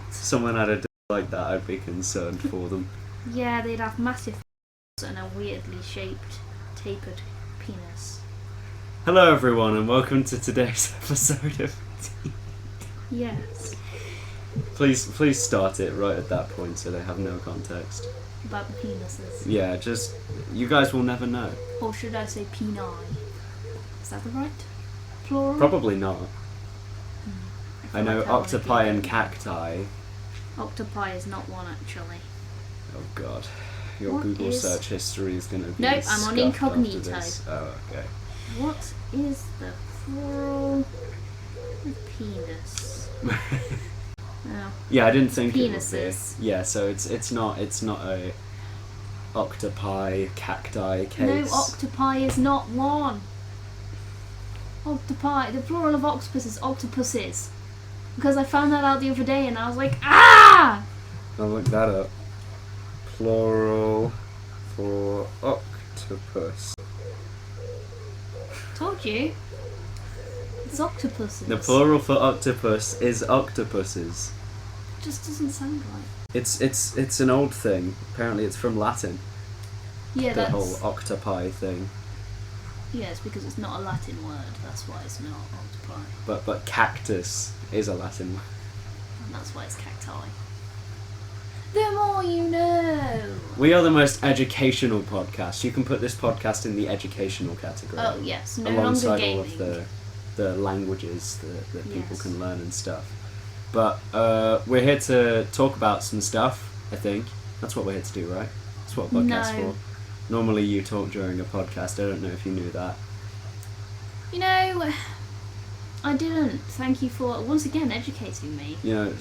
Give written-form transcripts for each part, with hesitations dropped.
someone had a d like that, I'd be concerned for them. Yeah, they'd have massive and a weirdly shaped, tapered penis. Hello everyone and welcome to today's episode of Yes. Please start it right at that point so they have no context. About the penises. Yeah, just, you guys will never know. Or should I say peni? Is that the right plural? Probably not. I know like octopi and cacti. Octopi is not one actually. Oh god. Your What Google is- search history is going to be Nope, I'm on scuffed after incognito. this. Oh, okay. What is the plural of penis? Oh. Yeah, I didn't think Penises. it would be. Yeah, so it's not a octopi, cacti case. No, octopi is not one. Octopi, the plural of octopus is octopuses. Because I found that out the other day and I was like, ah! I'll look that up. Plural for octopus. Told you. It's octopuses. The plural for octopus is octopuses. It just doesn't sound right. It's an old thing. Apparently it's from Latin. Yeah, The that's... whole octopi thing. Yeah, it's because it's not a Latin word. That's why it's not octopi. But cactus is a Latin word. And that's why it's cacti. The more you know! We are the most educational podcast. You can put this podcast in the educational category. Oh, yes. No alongside longer all gaming. of the languages that people Yes. can learn and stuff. But we're here to talk about some stuff, I think. That's what we're here to do, right? That's what a podcast's No. for. Normally you talk during a podcast. I don't know if you knew that. You know, I didn't. Thank you for, once again, educating me. You know,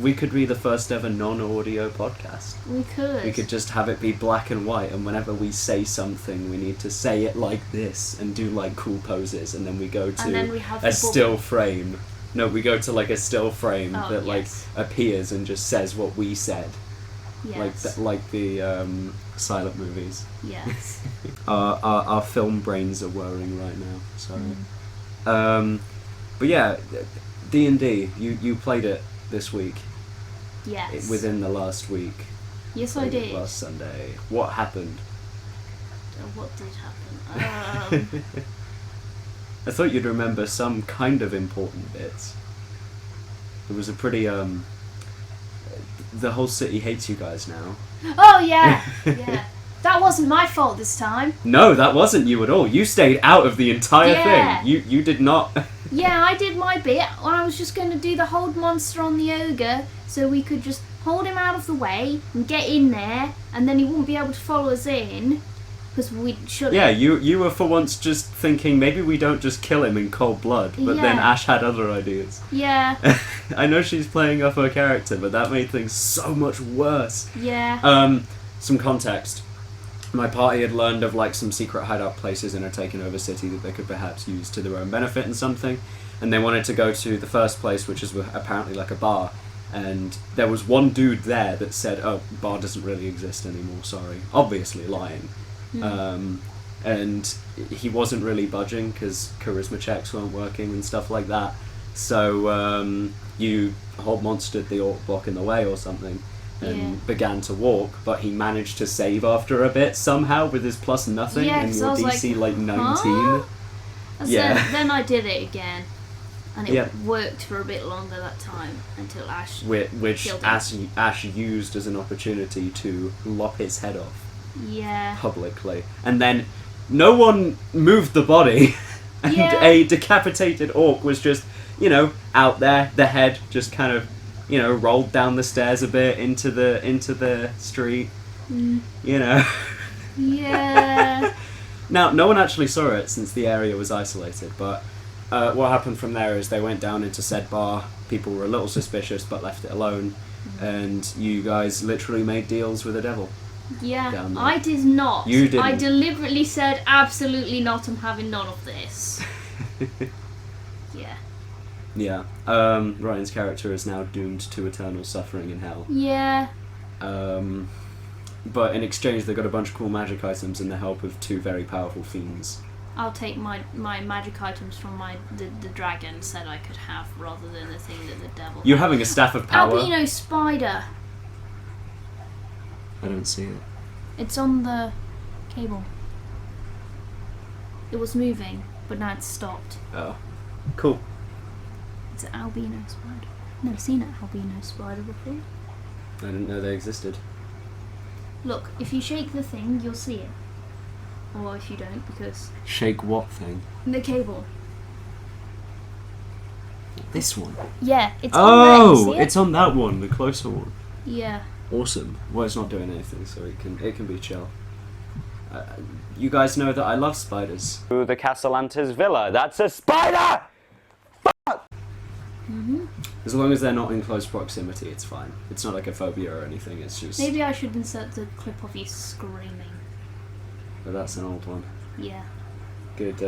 we could be the first ever non-audio podcast. We could. We could just have it be black and white, and whenever we say something, we need to say it like this and do like cool poses, and then we go And then to we have a the still frame. No, we go to like a still frame Oh, that yes. like appears and just says what we said, Yes. like the silent movies. Yes. Our film brains are whirring right now. Sorry. Mm. But yeah, D&D. You played it this week. Yes. Within the last week. Yes, I Played it did. last Sunday. What happened? What did happen? I thought you'd remember some kind of important bits. It was a pretty the whole city hates you guys now. Oh, yeah. Yeah. That wasn't my fault this time. No, that wasn't you at all. You stayed out of the entire Yeah. thing. You did not. Yeah, I did my bit. I was just going to do the hold monster on the ogre so we could just hold him out of the way and get in there, and then he wouldn't be able to follow us in because we'd shut Yeah, it. you were for once just thinking maybe we don't just kill him in cold blood, but then Yeah. Ash had other ideas. Yeah, I know she's playing up her character, but that made things so much worse. yeah. Some context. My party had learned of like some secret hideout places in a taken over city that they could perhaps use to their own benefit and something, and they wanted to go to the first place, which is apparently like a bar, and there was one dude there that said, oh, bar doesn't really exist anymore, sorry. Obviously lying. And he wasn't really budging because charisma checks weren't working and stuff like that, so you hold monstered the orc block in the way or something, and Yeah. began to walk, but he managed to save after a bit somehow with his plus nothing, Yeah, and 'cause your I was DC like, 19. huh? And Yeah. then I did it again, and it Yeah. worked for a bit longer that time until Ash. Which Killed him. Ash used as an opportunity to lop his head off Yeah. publicly, and then no one moved the body, and Yeah. a decapitated orc was just, out there, the head just kind of, rolled down the stairs a bit into the street, Yeah. Now, no one actually saw it since the area was isolated, but what happened from there is they went down into said bar, people were a little suspicious but left it alone, and you guys literally made deals with the devil. Yeah, Down there. I did not. You didn't. I deliberately said, absolutely not, I'm having none of this. Yeah. Yeah. Ryan's character is now doomed to eternal suffering in hell. Yeah. But in exchange they got a bunch of cool magic items and the help of two very powerful fiends. I'll take my magic items from the dragon said I could have rather than the thing that the devil. You're having a staff of power. Albino spider. I don't see it. It's on the cable. It was moving, but now it's stopped. Oh, cool. It's an albino spider. Never seen an albino spider before. I didn't know they existed. Look, if you shake the thing, you'll see it. Or if you don't, because... Shake what thing? The cable. This one? Yeah, it's on there, you see it? It's on that one, the closer one. Yeah. Awesome. Well, it's not doing anything, so it can be chill. You guys know that I love spiders. Ooh, the Castellantis villa. That's a spider! Fuck! Mm-hmm. As long as they're not in close proximity, it's fine. It's not like a phobia or anything, it's just... Maybe I should insert the clip of you screaming. But that's an old one. Yeah. Good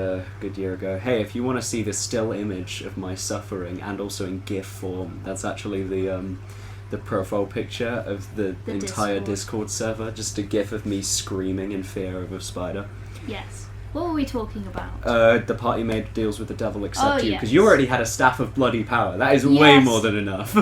year ago. Hey, if you want to see the still image of my suffering, and also in GIF form, that's actually the profile picture of the entire Discord server. Just a GIF of me screaming in fear of a spider. Yes. What were we talking about? The party made deals with the devil except you, yes. because you already had a staff of bloody power. That is way more than enough.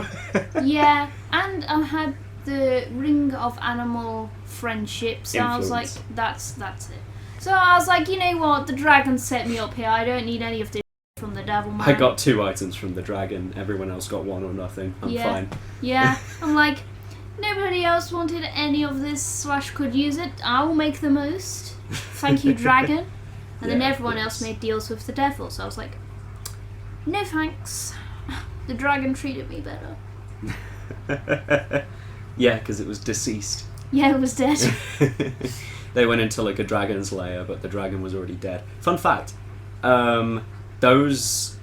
Yeah, and I had the ring of animal friendship, so I was like, that's it. So I was like, you know what, the dragon set me up here, I don't need any of this from the devil man. I got 2 items from the dragon, everyone else got 1 or nothing. I'm fine. Yeah, I'm like, nobody else wanted any of this / could use it, I will make the most. Thank you, dragon. And then everyone else made deals with the devil, so I was like, no thanks. The dragon treated me better. Yeah, because it was deceased. Yeah, it was dead. They went into like a dragon's lair, but the dragon was already dead. Fun fact, those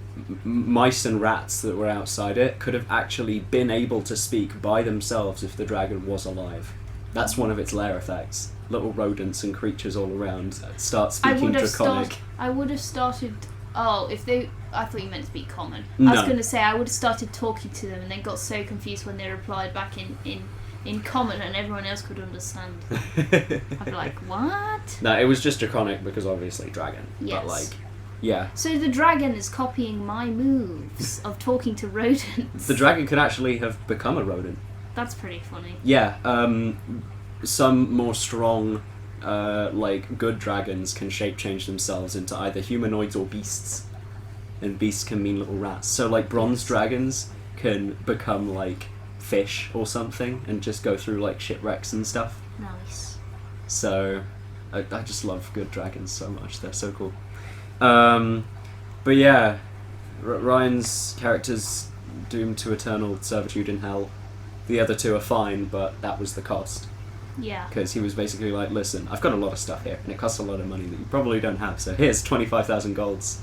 mice and rats that were outside it could have actually been able to speak by themselves if the dragon was alive. That's one of its lair effects. Little rodents and creatures all around start speaking draconic. I would have started... Oh, if they... I thought you meant to be common. No. I was going to say, I would have started talking to them and then got so confused when they replied back in common and everyone else could understand. I'd be like, what? No, it was just draconic because obviously dragon. Yes. But like, yeah. So the dragon is copying my moves of talking to rodents. The dragon could actually have become a rodent. That's pretty funny. Yeah, some more strong, like, good dragons can shape change themselves into either humanoids or beasts. And beasts can mean little rats. So, like, bronze dragons can become, like, fish or something and just go through, like, shipwrecks and stuff. Nice. So, I just love good dragons so much. They're so cool. But yeah, Ryan's character's doomed to eternal servitude in hell. The other 2 are fine, but that was the cost. Yeah. Because he was basically like, listen, I've got a lot of stuff here, and it costs a lot of money that you probably don't have, so here's 25,000 golds.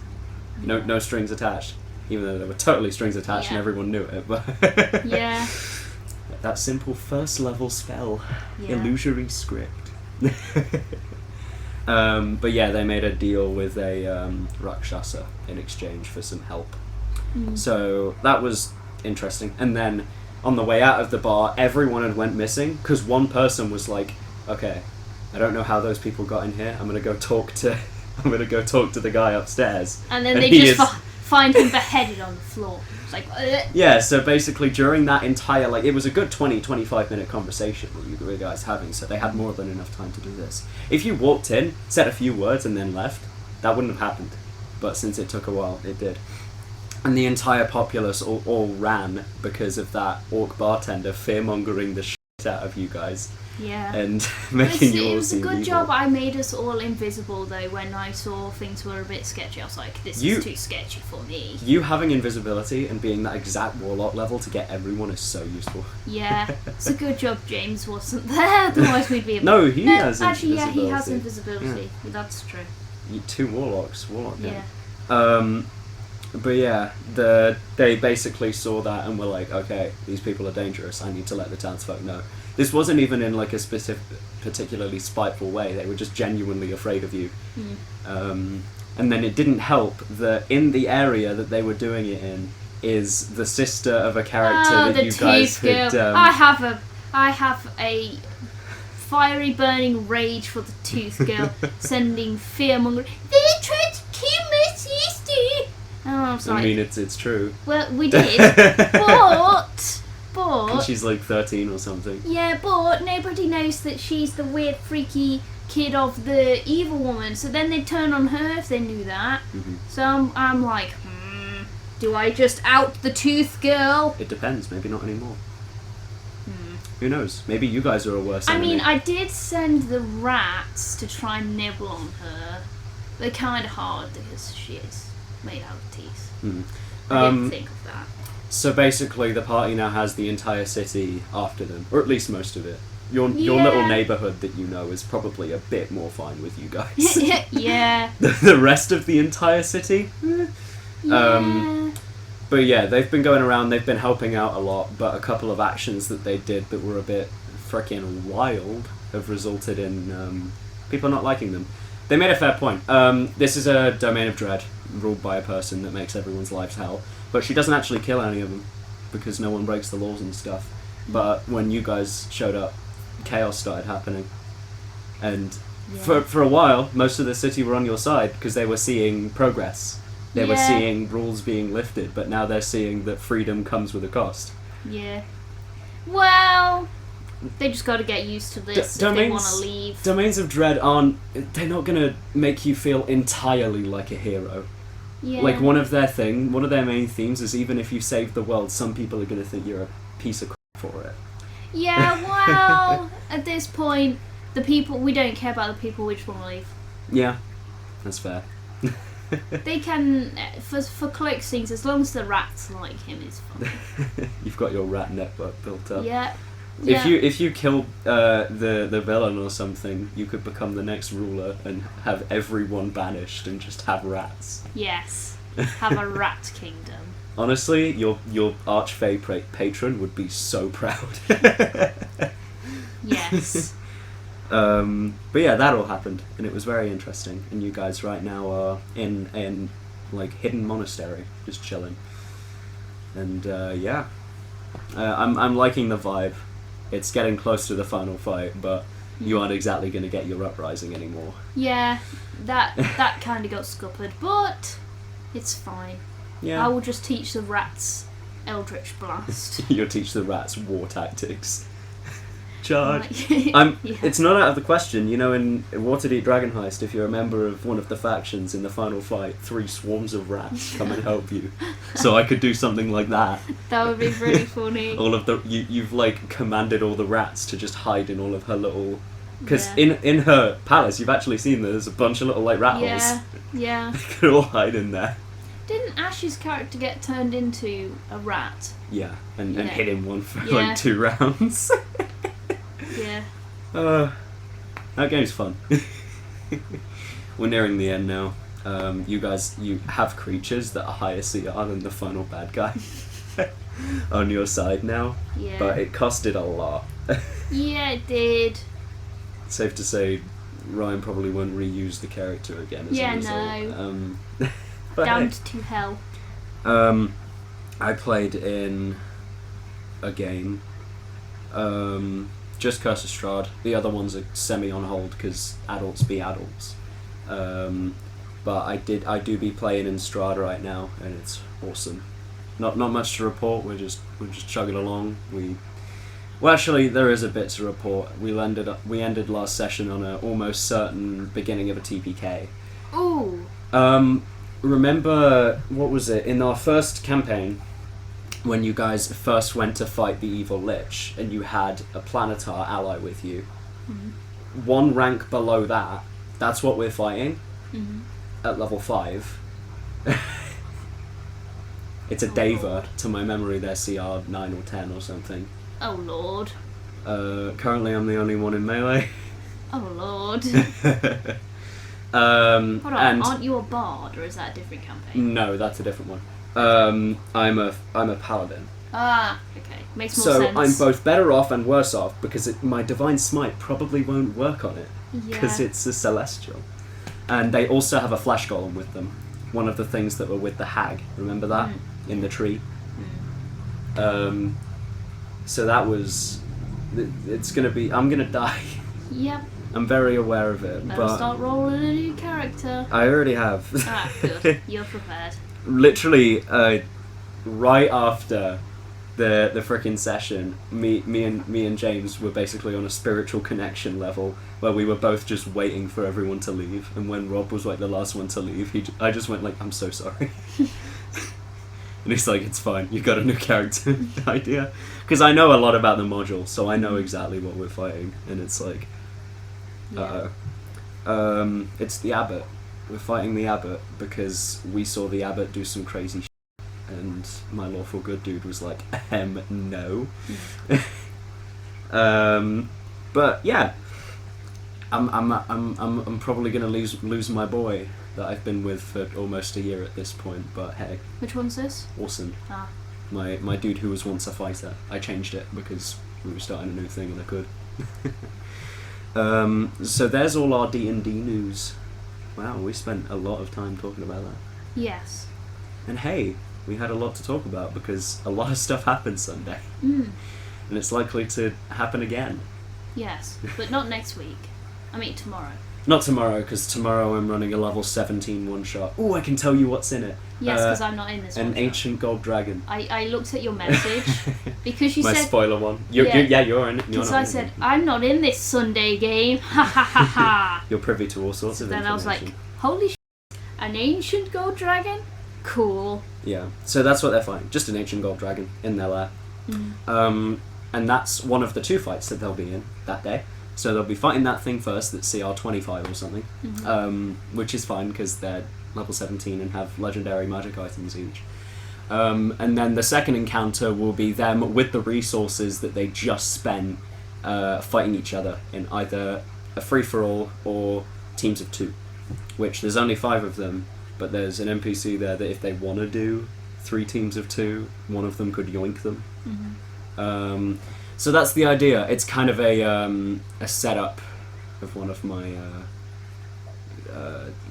No strings attached. Even though there were totally strings attached and everyone knew it, but... Yeah. That simple first level spell. Yeah. Illusory script. But yeah, they made a deal with a Rakshasa in exchange for some help. So that was interesting. And then on the way out of the bar, everyone had went missing because one person was like, okay, I don't know how those people got in here. I'm gonna go talk to the guy upstairs. And then they just find him beheaded on the floor. It's like, yeah, so basically during that entire, like, it was a good 20-25 minute conversation that you were guys having, so they had more than enough time to do this. If you walked in, said a few words and then left, that wouldn't have happened. But since it took a while, it did. And the entire populace all ran because of that orc bartender fearmongering the shit out of you guys. Yeah. And making you all seem evil. It was a good job I made us all invisible, though, when I saw things were a bit sketchy. I was like, this is too sketchy for me. You having invisibility and being that exact warlock level to get everyone is so useful. Yeah. It's a good job James wasn't there, otherwise we'd be... No, he has actually, invisibility. yeah, he has invisibility. Yeah. That's true. 2 warlocks. Yeah. But yeah, they basically saw that and were like, okay, these people are dangerous, I need to let the townsfolk know. This wasn't even in like a particularly spiteful way, they were just genuinely afraid of you. And then it didn't help that in the area that they were doing it in is the sister of a character that you guys had... I have a fiery burning rage for the Tooth Girl, sending fearmongering. They tried I was I like, mean, it's true. well, we did, but And she's like 13 or something. yeah, but nobody knows that she's the weird, freaky kid of the evil woman. So then they'd turn on her if they knew that. Mm-hmm. So I'm like, do I just out the tooth girl? It depends. Maybe not anymore. Who knows? Maybe you guys are a worse enemy. I mean, I did send the rats to try and nibble on her. They're kind of hard because she is made out of teeth. I didn't think of that. So basically, the party now has the entire city after them, or at least most of it. Your little neighborhood that you know is probably a bit more fine with you guys. Yeah. The rest of the entire city? Yeah. But yeah, they've been going around, they've been helping out a lot, but a couple of actions that they did that were a bit freaking wild have resulted in people not liking them. They made a fair point. This is a domain of dread, ruled by a person that makes everyone's lives hell, but she doesn't actually kill any of them, because no one breaks the laws and stuff. But when you guys showed up, chaos started happening. And for a while, most of the city were on your side, because they were seeing progress. They were seeing rules being lifted, but now they're seeing that freedom comes with a cost. Yeah. Well, they just got to get used to this if they want to leave. Domains of Dread aren't... They're not going to make you feel entirely like a hero. Yeah. Like, one of their main themes is even if you save the world, some people are going to think you're a piece of crap for it. Yeah, well, at this point, we don't care about the people, we just want to leave. Yeah, that's fair. They can, for cloak scenes, as long as the rats like him, it's fine. You've got your rat network built up. Yeah. If you kill the villain or something, you could become the next ruler and have everyone banished and just have rats. Yes. Have a rat kingdom. Honestly, your archfey patron would be so proud. Yes. But yeah, that all happened, and it was very interesting. And you guys right now are in like hidden monastery, just chilling. And I'm liking the vibe. It's getting close to the final fight, but you aren't exactly going to get your uprising anymore. Yeah, that kind of got scuppered, but it's fine. Yeah. I will just teach the rats Eldritch Blast. You'll teach the rats war tactics. Charge. Yeah. It's not out of the question. You know, in Waterdeep Dragon Heist, if you're a member of one of the factions in the final fight, 3 swarms of rats come and help you. So I could do something like that. That would be really funny. All of you've like commanded all the rats to just hide in all of her little... Because in her palace, you've actually seen there's a bunch of little like rat holes. Yeah. They could all hide in there. Didn't Ash's character get turned into a rat? Yeah, and hit in one for Yeah. like 2 rounds. Yeah. That game's fun. We're nearing the end now. You have creatures that are higher CR than the final bad guy on your side now. Yeah. But it costed a lot. Yeah, it did. Safe to say, Ryan probably won't reuse the character again as a result. No. But Damned to hell. I played in a game. Just Curse of Strahd. The other ones are semi on hold because adults be adults. But I do be playing in Strahd right now, and it's awesome. Not much to report. We're just chugging along. Well, actually, there is a bit to report. We ended last session on a almost certain beginning of a TPK. Ooh. Remember, what was it, in our first campaign, when you guys first went to fight the evil lich, and you had a Planetar ally with you, one rank below that's what we're fighting, at level 5. It's a Deva, Lord. to my memory they're CR 9 or 10 or something. Oh Lord. Currently I'm the only one in melee. Oh Lord. Hold Hold on, aren't you a bard, or is that a different campaign? No, that's a different one. I'm a paladin. Ah, okay. Makes more So sense. I'm both better off and worse off because my divine smite probably won't work on it because it's a celestial, and they also have a flash golem with them. One of the things that were with the hag. Remember that in the tree. So that was. It's gonna be. I'm gonna die. Yep. I'm very aware of it. Better but start rolling a new character. I already have. Ah, good. You're prepared. literally, right after the frickin' session, me and James were basically on a spiritual connection level where we were both just waiting for everyone to leave. And when Rob was like the last one to leave, I just went like, "I'm so sorry." And he's like, "It's fine. You got a new character idea." Because I know a lot about the module, so I know exactly what we're fighting, and it's like, it's the abbot. We're fighting the abbot because we saw the abbot do some crazy shit, and my lawful good dude was like, no. But yeah, I'm probably gonna lose my boy that I've been with for almost a year at this point. But hey, Which one's this? Orson. Ah. My dude who was once a fighter. I changed it because we were starting a new thing and I could. So there's all our D&D news. Wow, we spent a lot of time talking about that. Yes. And hey, we had a lot to talk about because a lot of stuff happened Sunday. Mm. And it's likely to happen again. Yes, but not next week. I mean tomorrow. Not tomorrow, because tomorrow I'm running a level 17 one-shot. Ooh, I can tell you what's in it. Yes, because I'm not in this one. An ancient gold dragon. I looked at your message because you My said... spoiler one. You're in it. Because I said, I'm not in this Sunday game. Ha ha ha ha. You're privy to all sorts of Then information. I was like, holy shit, an ancient gold dragon? Cool. Yeah, so that's what they're fighting. Just an ancient gold dragon in their lair. Mm. And that's one of the 2 fights that they'll be in that day. So they'll be fighting that thing first, that's CR 25 or something, which is fine because they're level 17 and have legendary magic items each. And then the second encounter will be them with the resources that they just spent fighting each other in either a free-for-all or teams of 2, which there's only 5 of them, but there's an NPC there that if they want to do 3 teams of 2, one of them could yoink them. Mm-hmm. So that's the idea. It's kind of a setup of one of my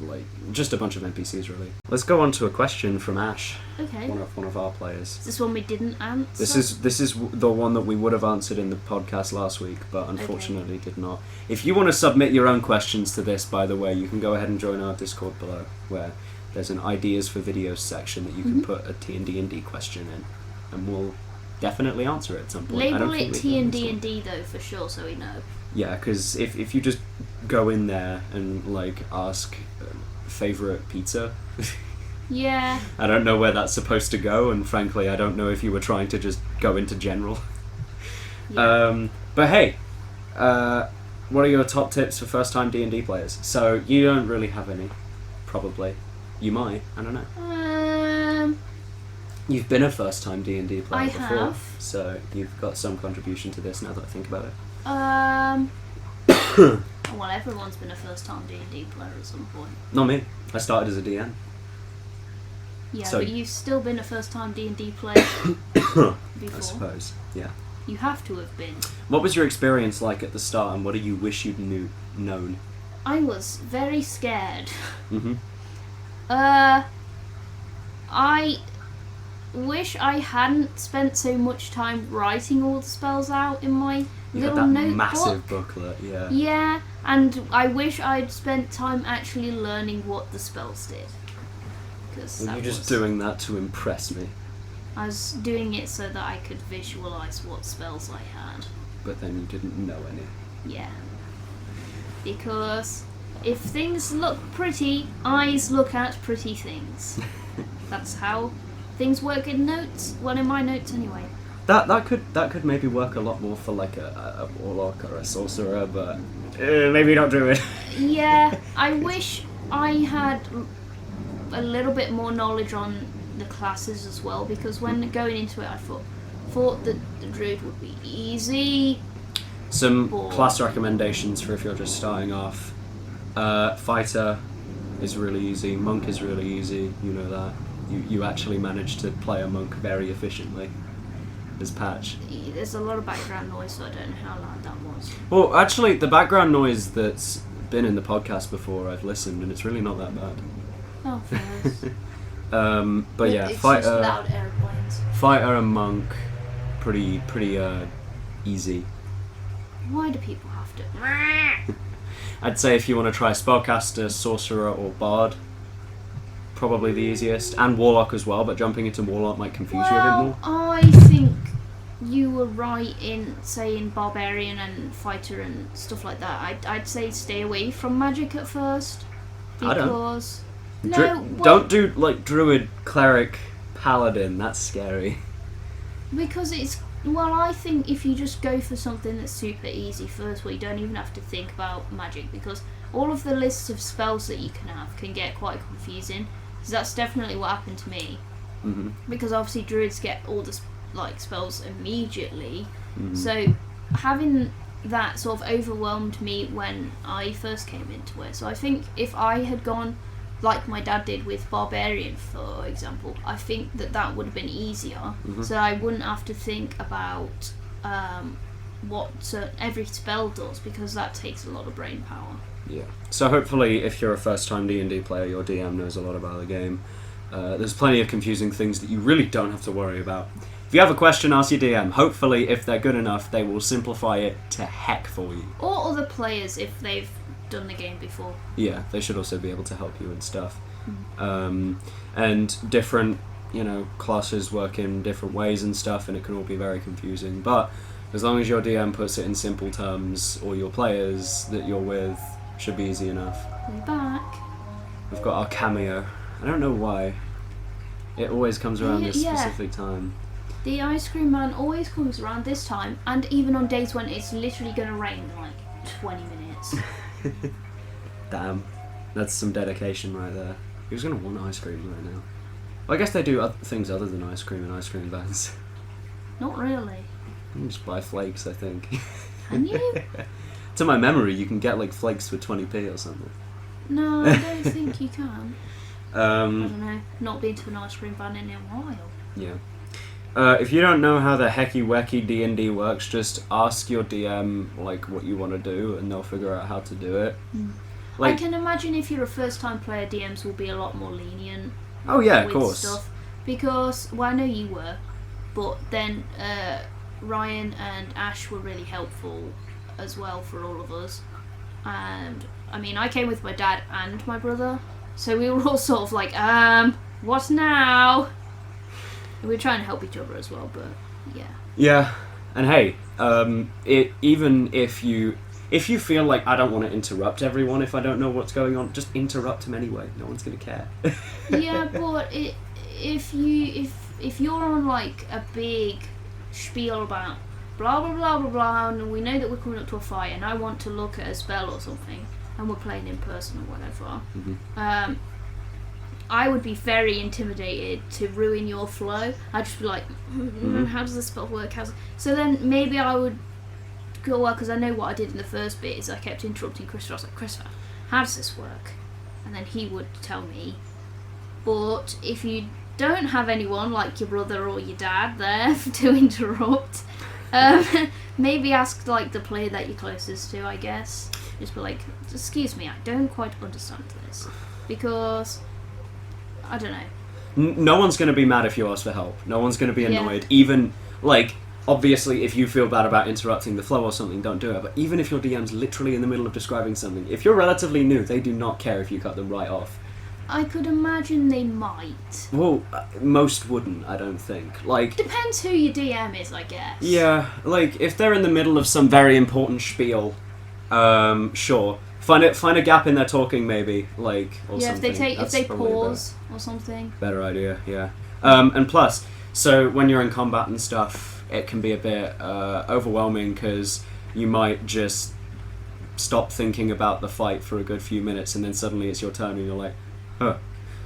like just a bunch of NPCs really. Let's go on to a question from Ash, Okay. one of our players. Is this one we didn't answer? This is the one that we would have answered in the podcast last week, but unfortunately did not. If you want to submit your own questions to this, by the way, you can go ahead and join our Discord below, where there's an ideas for videos section that you can put a T&D question in, and we'll definitely answer it at some point. Label it T&D though for sure, so we know. Yeah, because if you just go in there and like ask favorite pizza, Yeah. I don't know where that's supposed to go, and frankly, I don't know if you were trying to just go into general. Yeah. But hey, what are your top tips for first-time D&D players? So you don't really have any, probably. You might. I don't know. You've been a first-time D&D player I before, have. so you've got some contribution to this now that I think about it. Well, everyone's been a first-time D&D player at some point. Not me. I started as a DM. Yeah, So- but you've still been a first-time D&D player before. I suppose. Yeah. You have to have been. What was your experience like at the start, and what do you wish you'd known? I was very scared. Mm-hmm. I wish I hadn't spent so much time writing all the spells out in my You had little that notebook. massive booklet, yeah. Yeah, and I wish I'd spent time actually learning what the spells did. Because Were you just doing that to impress me? I was doing it so that I could visualize what spells I had. But then you didn't know any. Yeah. Because if things look pretty, eyes look at pretty things. That's how things work in notes. Well, in my notes anyway. That could maybe work a lot more for like a warlock or a sorcerer, but maybe not do it. Yeah, I wish I had a little bit more knowledge on the classes as well, because when going into it I thought that the druid would be easy. Some Or- class recommendations for if you're just starting off. Fighter is really easy. Monk is really easy. You know that. You actually managed to play a monk very efficiently. As Patch. There's a lot of background noise, so I don't know how loud that was. Well, actually, the background noise that's been in the podcast before, I've listened, and it's really not that bad. Oh, fair. But yeah, It's fighter, just loud airplanes. fighter and monk, pretty easy. Why do people have to? I'd say if you want to try spellcaster, sorcerer, or bard, probably the easiest, and Warlock as well, but jumping into Warlock might confuse you a bit more. I think you were right in saying Barbarian and Fighter and stuff like that. I'd say stay away from magic at first. Because... Don't do, like, Druid, Cleric, Paladin, that's scary. Because it's... Well, I think if you just go for something that's super easy first, where you don't even have to think about magic, because all of the lists of spells that you can have can get quite confusing. So that's definitely what happened to me. Mm-hmm. Because obviously druids get all the spells immediately. Mm-hmm. So having that sort of overwhelmed me when I first came into it. So I think if I had gone like my dad did with Barbarian, for example, I think that would have been easier. Mm-hmm. So I wouldn't have to think about what every spell does, because that takes a lot of brain power. Yeah. So hopefully, if you're a first-time D&D player, your DM knows a lot about the game. There's plenty of confusing things that you really don't have to worry about. If you have a question, ask your DM. Hopefully, if they're good enough, they will simplify it to heck for you. Or other players, if they've done the game before. Yeah, they should also be able to help you and stuff. And different, classes work in different ways and stuff, and it can all be very confusing. But as long as your DM puts it in simple terms, or your players that you're with, should be easy enough. We're back. We've got our cameo. I don't know why. It always comes around this specific time. The ice cream man always comes around this time, and even on days when it's literally going to rain in like 20 minutes. Damn. That's some dedication right there. Who's going to want ice cream right now? Well, I guess they do things other than ice cream in ice cream vans. Not really. You can just buy flakes, I think. Can you? To my memory, you can get like flakes for 20p or something. No, I don't think you can. I don't know. Not been to an ice cream van in a while. Yeah. If you don't know how the hecky-wecky D&D works, just ask your DM like what you want to do, and they'll figure out how to do it. I can imagine if you're a first-time player, DMs will be a lot more lenient. Oh yeah, of with course. Stuff. Because, well, I know you were, but then Ryan and Ash were really helpful as well for all of us. And I mean, I came with my dad and my brother, so we were all sort of like, what now? And we were trying to help each other as well, but yeah. Yeah, and hey, even if you feel like I don't want to interrupt everyone if I don't know what's going on, just interrupt them anyway. No one's gonna care. Yeah, but if you're on like a big spiel about blah blah blah blah blah, and we know that we're coming up to a fight, and I want to look at a spell or something, and we're playing in person or whatever, I would be very intimidated to ruin your flow. I'd just be like, how does this spell work? So then maybe I would go, well, because I know what I did in the first bit is I kept interrupting Christopher. I was like, Christopher, how does this work? And then he would tell me. But if you don't have anyone like your brother or your dad there to interrupt, maybe ask like the player that you're closest to, I guess. Just be like, excuse me, I don't quite understand this. Because, I don't know. No one's going to be mad if you ask for help. No one's going to be annoyed. Yeah. Even, like, obviously if you feel bad about interrupting the flow or something, don't do it. But even if your DM's literally in the middle of describing something, if you're relatively new, they do not care if you cut them right off. I could imagine they might. Well, most wouldn't, I don't think. Like, depends who your DM is, I guess. Yeah, like, if they're in the middle of some very important spiel, sure. Find a gap in their talking, maybe, like, or something. If they pause or something. Better idea, yeah. And plus, so when you're in combat and stuff, it can be a bit overwhelming because you might just stop thinking about the fight for a good few minutes, and then suddenly it's your turn, and you're like, huh.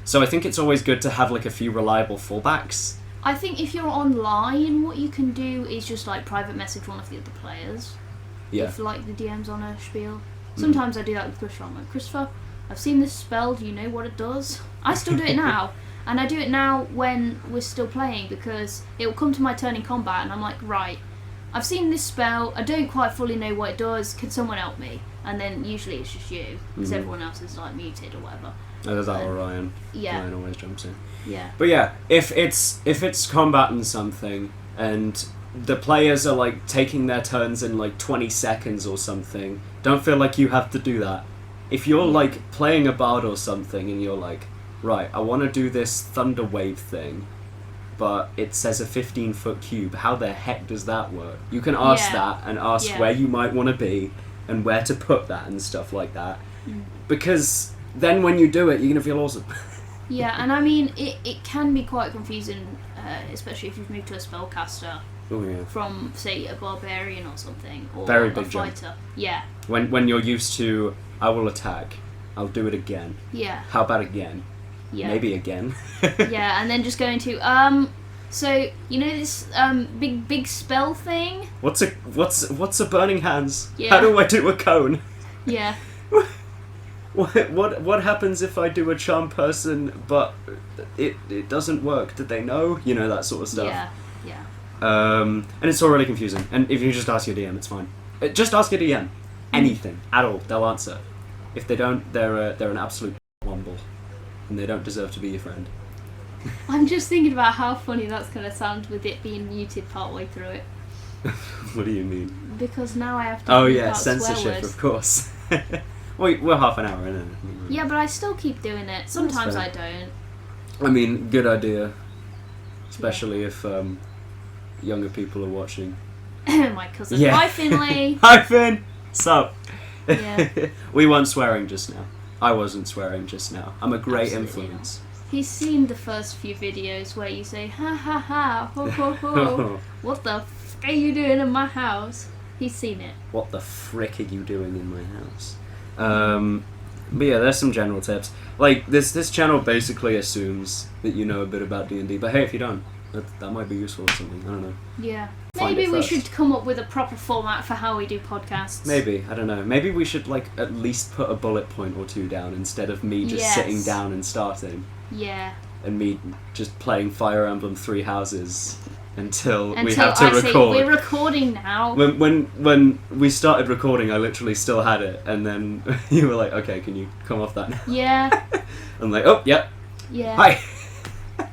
So I think it's always good to have like a few reliable fallbacks. I think if you're online, what you can do is just like private message one of the other players. Yeah. If like the DM's on a spiel. Sometimes I do that with Christopher. I'm like, Christopher, I've seen this spell, do you know what it does? I still do it now. And I do it now when we're still playing, because it will come to my turn in combat and I'm like, right, I've seen this spell, I don't quite fully know what it does, can someone help me? And then usually it's just you, because everyone else is like muted or whatever. Oh, there's that Orion. Yeah. Ryan always jumps in. Yeah. But yeah, if it's combating something and the players are like taking their turns in like 20 seconds or something, don't feel like you have to do that. If you're like playing a bard or something and you're like, right, I want to do this thunder wave thing, but it says a 15-foot cube. How the heck does that work? You can ask that and ask where you might want to be and where to put that and stuff like that. Because then when you do it, you're going to feel awesome. Yeah, and I mean, it can be quite confusing, especially if you've moved to a spellcaster from, say, a barbarian or something, or Very a big fighter. jump. Yeah. When you're used to, I will attack, I'll do it again. Yeah. How about again? Yeah. Maybe again. Yeah, and then just going to so you know this big spell thing? What's a burning hands? Yeah. How do I do a cone? Yeah. What happens if I do a charm person but it doesn't work? Did they know? You know, that sort of stuff. Yeah. And it's all really confusing. And if you just ask your DM, it's fine. Just ask your DM. Anything at all, they'll answer. If they don't, they're an absolute womble. And they don't deserve to be your friend. I'm just thinking about how funny that's going to sound with it being muted partway through it. What do you mean? Because now I have to Oh out swear censorship, words. of course. We're half an hour in it. Yeah, but I still keep doing it. Sometimes fair. I don't. I mean, good idea. Especially if younger people are watching. My cousin. Yeah. Bye, Finley. Hi, Finn! Sup? Yeah. We weren't swearing just now. I wasn't swearing just now. I'm a great Absolutely influence. He's seen the first few videos where you say, ha ha ha, ho ho ho, what the f*** are you doing in my house? He's seen it. What the frick are you doing in my house? But yeah, there's some general tips. Like, this channel basically assumes that you know a bit about D&D, but hey, if you don't, that might be useful or something, I don't know. Yeah. Find Maybe it we first. should come up with a proper format for how we do podcasts. Maybe, I don't know. Maybe we should, like, at least put a bullet point or two down instead of me just Yes. sitting down and starting. Yeah. And me just playing Fire Emblem Three Houses until we Until have to I say, record. we're recording now. When we started recording, I literally still had it, and then you were like, "Okay, can you come off that now?" Yeah. I'm like, "Oh, yep. Yeah. Hi."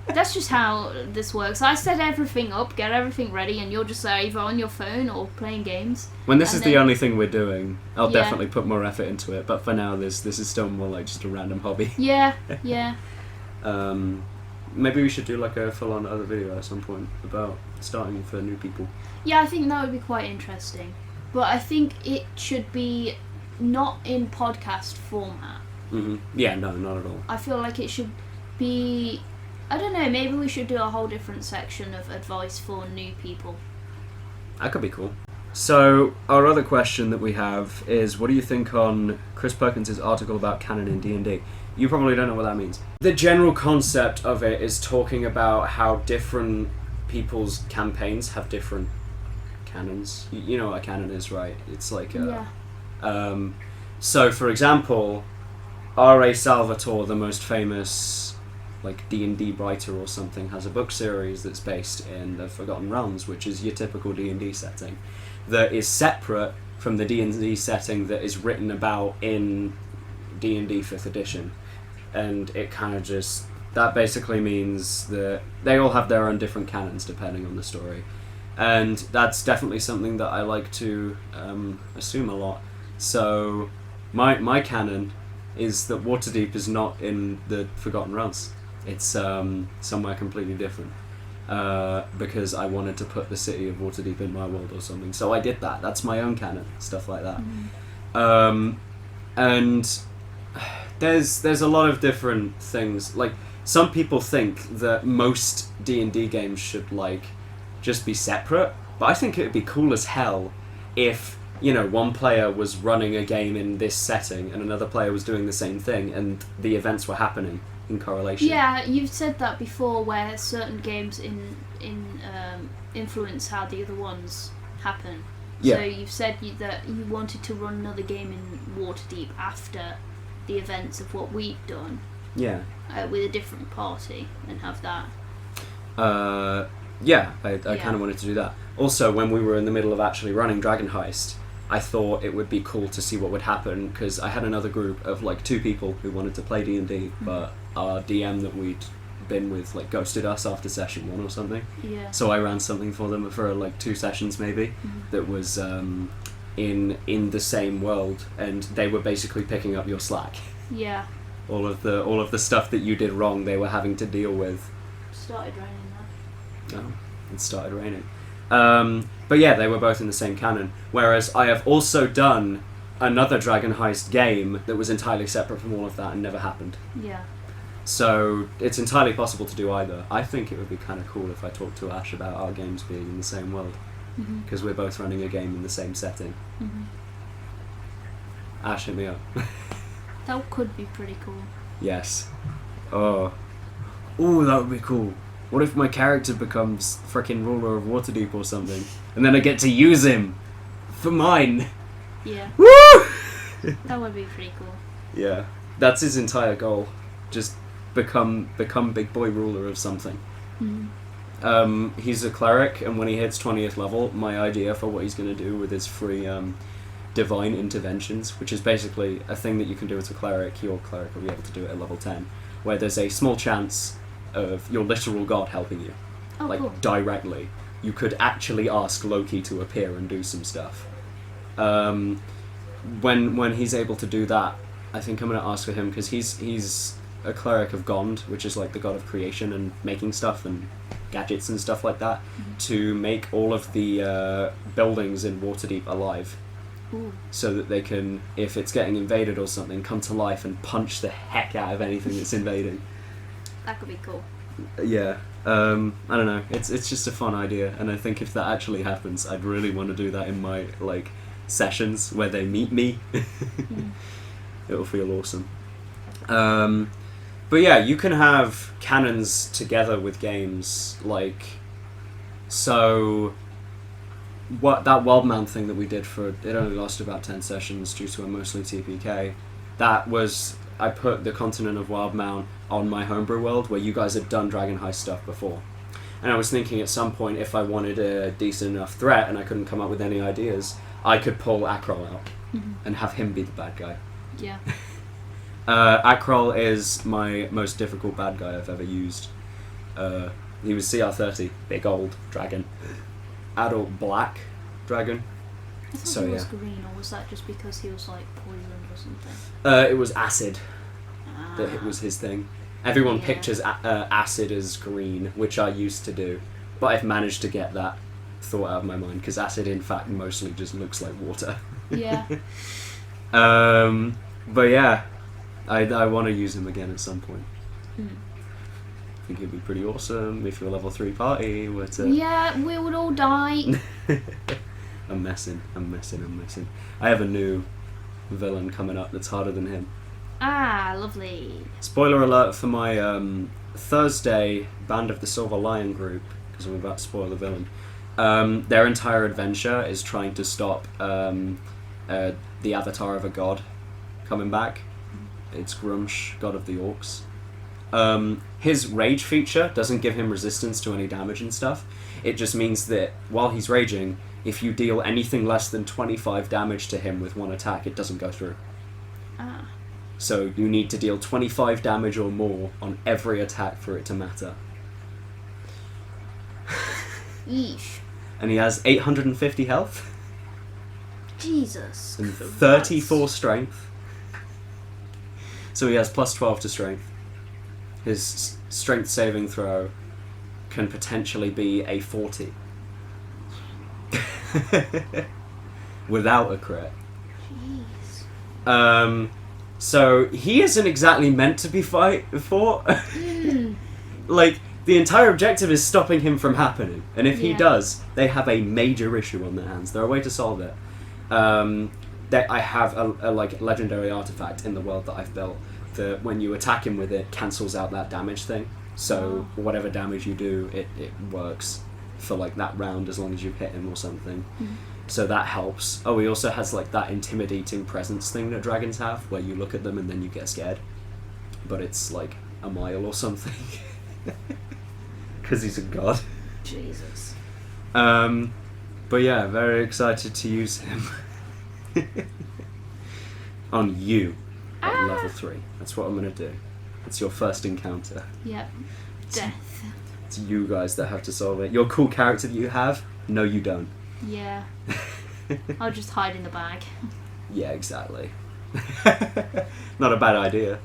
That's just how this works. I set everything up, get everything ready, and you're just either on your phone or playing games. When this And is the then- only thing we're doing, I'll Yeah. definitely put more effort into it. But for now, this is still more like just a random hobby. Yeah. Yeah. Maybe we should do like a full-on other video at some point about starting for new people. Yeah, I think that would be quite interesting. But I think it should be not in podcast format. Yeah, no, not at all. I feel like it should be... I don't know, maybe we should do a whole different section of advice for new people. That could be cool. So, our other question that we have is, what do you think on Chris Perkins' article about canon in D&D? You probably don't know what that means. The general concept of it is talking about how different people's campaigns have different canons. You know what a canon is, right? It's like a... Yeah. So, for example, R.A. Salvatore, the most famous like D&D writer or something, has a book series that's based in the Forgotten Realms, which is your typical D&D setting, that is separate from the D&D setting that is written about in D&D 5th edition. And it kind of just... That basically means that they all have their own different canons depending on the story. And that's definitely something that I like to assume a lot. So my canon is that Waterdeep is not in the Forgotten Realms. It's somewhere completely different. Because I wanted to put the city of Waterdeep in my world or something. So I did that. That's my own canon, stuff like that. And there's a lot of different things. Like, some people think that most D&D games should like just be separate, but I think it would be cool as hell if, you know, one player was running a game in this setting and another player was doing the same thing and the events were happening in correlation. Yeah, you've said that before, where certain games influence how the other ones happen. Yeah. So you've said that you wanted to run another game in Waterdeep after the events of what we'd done. Yeah. With a different party and have that. Yeah, I kind of wanted to do that. Also, when we were in the middle of actually running Dragon Heist, I thought it would be cool to see what would happen, because I had another group of like 2 people who wanted to play D&D, but our DM that we'd been with like ghosted us after session 1 or something. Yeah. So I ran something for them for like 2 sessions maybe, that was in the same world, and they were basically picking up your slack. Yeah. All of the stuff that you did wrong, they were having to deal with. Started raining now. Oh, it started raining. But yeah, they were both in the same canon. Whereas I have also done another Dragon Heist game that was entirely separate from all of that and never happened. Yeah. So it's entirely possible to do either. I think it would be kind of cool if I talked to Ash about our games being in the same world, because we're both running a game in the same setting. Ash, hit me up. That could be pretty cool. Yes. Oh, that would be cool. What if my character becomes frickin' ruler of Waterdeep or something, and then I get to use him for mine? Yeah. Woo! That would be pretty cool. Yeah, that's his entire goal. Just become big boy ruler of something. He's a cleric, and when he hits 20th level, my idea for what he's going to do with his free divine interventions, which is basically a thing that you can do as a cleric, your cleric will be able to do it at level 10, where there's a small chance of your literal god helping you. Oh, like, cool. directly. You could actually ask Loki to appear and do some stuff. When he's able to do that, I think I'm going to ask for him, because he's a cleric of Gond, which is like the god of creation and making stuff and gadgets and stuff like that, to make all of the buildings in Waterdeep alive. Ooh. So that they can, if it's getting invaded or something, come to life and punch the heck out of anything that's invading. That could be cool. Yeah. I don't know. It's just a fun idea, and I think if that actually happens, I'd really want to do that in my like sessions where they meet me. It'll feel awesome. But yeah, you can have canons together with games, like, so what that Wildmount thing that we did for, it only lasted about 10 sessions due to a mostly TPK. That was, I put the continent of Wildmount on my homebrew world where you guys had done Dragon Heist stuff before. And I was thinking at some point, if I wanted a decent enough threat and I couldn't come up with any ideas, I could pull Akrol out and have him be the bad guy. Yeah. Akrol is my most difficult bad guy I've ever used. He was CR30, big old dragon. Adult black dragon. I thought So, he was yeah. green, or was that just because he was like poisoned or something? It was acid that it was his thing. Everyone pictures acid as green, which I used to do, but I've managed to get that thought out of my mind, because acid in fact mostly just looks like water. Yeah. But yeah, I want to use him again at some point. I think it'd be pretty awesome if your level 3 party were to... Yeah, we would all die. I'm messing. I have a new villain coming up that's harder than him. Ah, lovely. Spoiler alert for my Thursday Band of the Silver Lion group, because I'm about to spoil the villain. Their entire adventure is trying to stop the avatar of a god coming back. It's Grumsh, god of the orcs. His rage feature doesn't give him resistance to any damage and stuff. It just means that while he's raging, if you deal anything less than 25 damage to him with one attack, it doesn't go through. Ah. So you need to deal 25 damage or more on every attack for it to matter. Yeesh. And he has 850 health Jesus. and 34 strength. So he has plus 12 to strength. His strength saving throw can potentially be a 40. Without a crit. Jeez. So he isn't exactly meant to be fought. Like, the entire objective is stopping him from happening, and if he does, they have a major issue on their hands. There are a way to solve it. That I have a like legendary artifact in the world that I've built that when you attack him with it cancels out that damage thing. So whatever damage you do, it works for like that round as long as you've hit him or something. So that helps. Oh, he also has like that intimidating presence thing that dragons have, where you look at them and then you get scared. But it's like a mile or something. Because he's a god. Jesus. But yeah, very excited to use him. On you. At level 3. That's what I'm going to do. It's your first encounter. Yep. Death. It's you guys that have to solve it. Your cool character that you have? No, you don't. Yeah. I'll just hide in the bag. Yeah, exactly. Not a bad idea.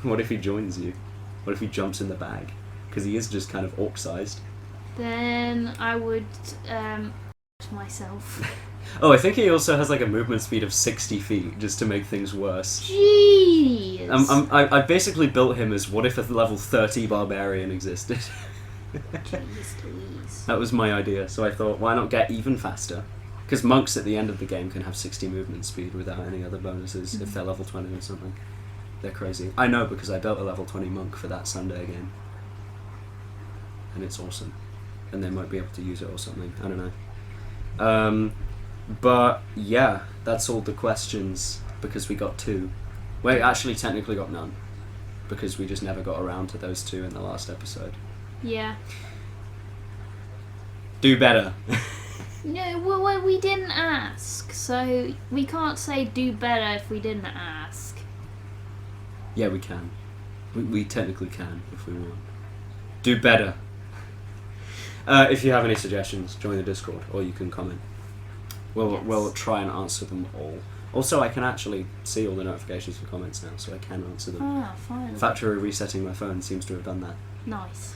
What if he joins you? What if he jumps in the bag? Because he is just kind of orc-sized. Then I would myself. Oh, I think he also has like a movement speed of 60 feet, just to make things worse. Jeez. I basically built him as what if a level 30 barbarian existed. Jeez. That was my idea, so I thought, why not get even faster? Because monks at the end of the game can have 60 movement speed without any other bonuses if they're level 20 or something. They're crazy. I know because I built a level 20 monk for that Sunday game. And it's awesome. And they might be able to use it or something. I don't know. But yeah, that's all the questions because we got 2. We actually technically got none because we just never got around to those 2 in the last episode. Yeah. Do better. No, well, we didn't ask, so we can't say do better if we didn't ask. Yeah, we can. We technically can if we want. Do better. If you have any suggestions, join the Discord or you can comment. We'll try and answer them all. Also, I can actually see all the notifications for comments now, so I can answer them. Ah, fine. Factory resetting my phone seems to have done that. Nice.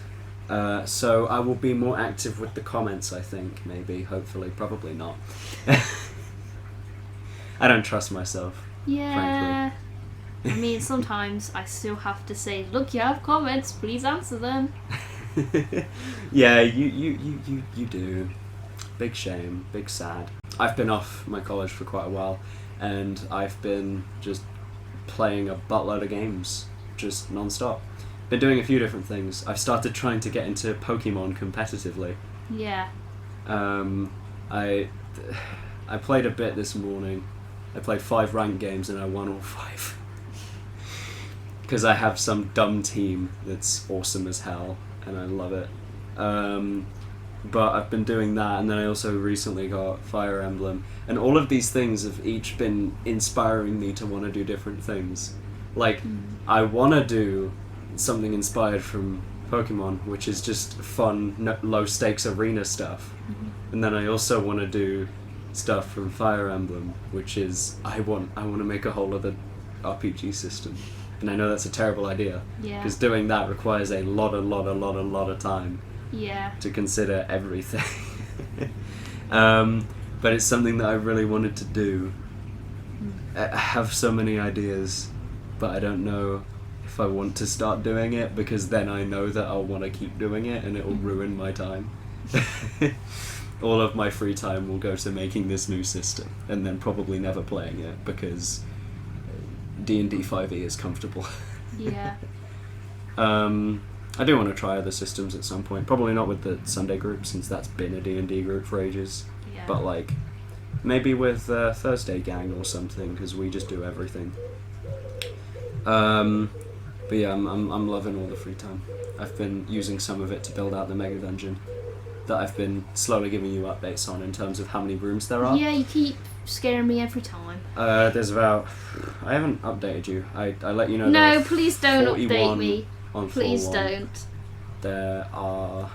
So I will be more active with the comments, I think, maybe, hopefully, probably not. I don't trust myself, Yeah. frankly. I mean, sometimes I still have to say, look, you have comments, please answer them. Yeah, you do. Big shame, big sad. I've been off my college for quite a while, and I've been just playing a buttload of games, just non-stop. Been doing a few different things. I've started trying to get into Pokemon competitively. Yeah. I played a bit this morning. I played 5 ranked games and I won all 5. Because I have some dumb team that's awesome as hell, and I love it. But I've been doing that, and then I also recently got Fire Emblem, and all of these things have each been inspiring me to want to do different things. Like, I want to do something inspired from Pokemon, which is just fun, low stakes arena stuff. And then I also want to do stuff from Fire Emblem, which is I want to make a whole other RPG system. And I know that's a terrible idea, Yeah. because doing that requires a lot of time Yeah. to consider everything. But it's something that I really wanted to do. I have so many ideas, but I don't know if I want to start doing it, because then I know that I'll want to keep doing it and it will ruin my time. All of my free time will go to making this new system and then probably never playing it, because D&D 5e is comfortable. Yeah. I do want to try other systems at some point. Probably not with the Sunday group, since that's been a D&D group for ages. Yeah. But like, maybe with Thursday Gang or something, because we just do everything. But yeah, I'm loving all the free time. I've been using some of it to build out the mega dungeon that I've been slowly giving you updates on in terms of how many rooms there are. Yeah, you keep scaring me every time. There's about... I haven't updated you. I let you know there No, are please don't 41 update me. on Please floor 1. don't. There are...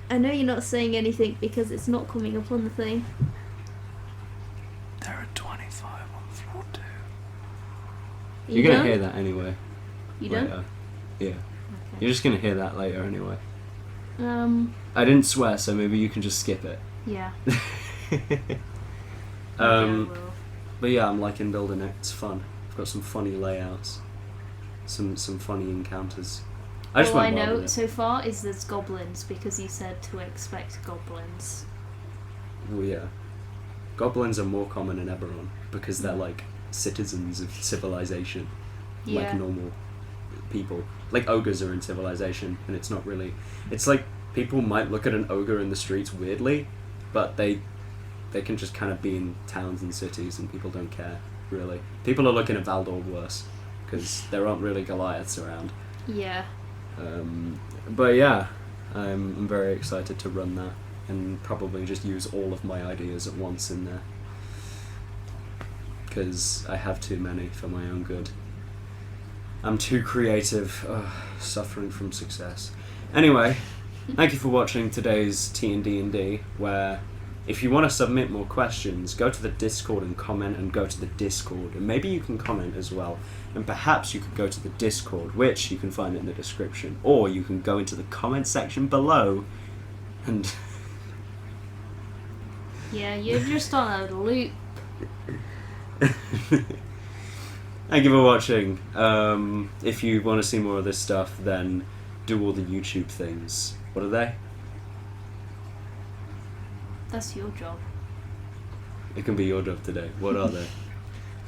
I know you're not saying anything because it's not coming up on the thing. There are 25 on floor 2. You're done? gonna hear that anyway. You done? Later. Yeah. Okay. You're just gonna hear that later anyway. Um, I didn't swear, so maybe you can just skip it. yeah. Um, Okay, I will. But yeah, I'm liking building it. It's fun. I've got some funny layouts, some funny encounters. I just All I went wild know with it. so far is there's goblins because you said to expect goblins. Well, yeah, goblins are more common in Eberron because they're like citizens of civilization, like Yeah. normal people. Like ogres are in civilization, and it's not really. It's like people might look at an ogre in the streets weirdly, but they can just kind of be in towns and cities, and people don't care really. People are looking at Valdor worse because there aren't really Goliaths around. Yeah. But yeah, I'm very excited to run that and probably just use all of my ideas at once in there, because I have too many for my own good. I'm too creative, suffering from success. Anyway, thank you for watching today's T&D&D, where if you want to submit more questions, go to the Discord and comment, and go to the Discord. And maybe you can comment as well. And perhaps you could go to the Discord, which you can find in the description. Or you can go into the comment section below and... Yeah, you're just on a loop. Thank you for watching. If you want to see more of this stuff, then do all the YouTube things. What are they? That's your job. It can be your job today. What are they?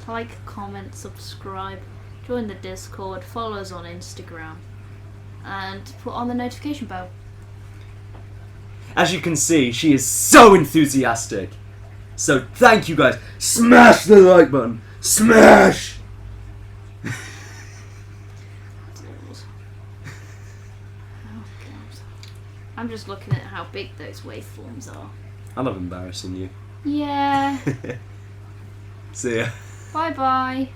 Like, comment, subscribe, join the Discord, follow us on Instagram, and put on the notification bell. As you can see, she is so enthusiastic. So thank you guys. Smash the like button. Smash! Oh god. I'm just looking at how big those waveforms are. I love embarrassing you. Yeah. See ya. Bye bye.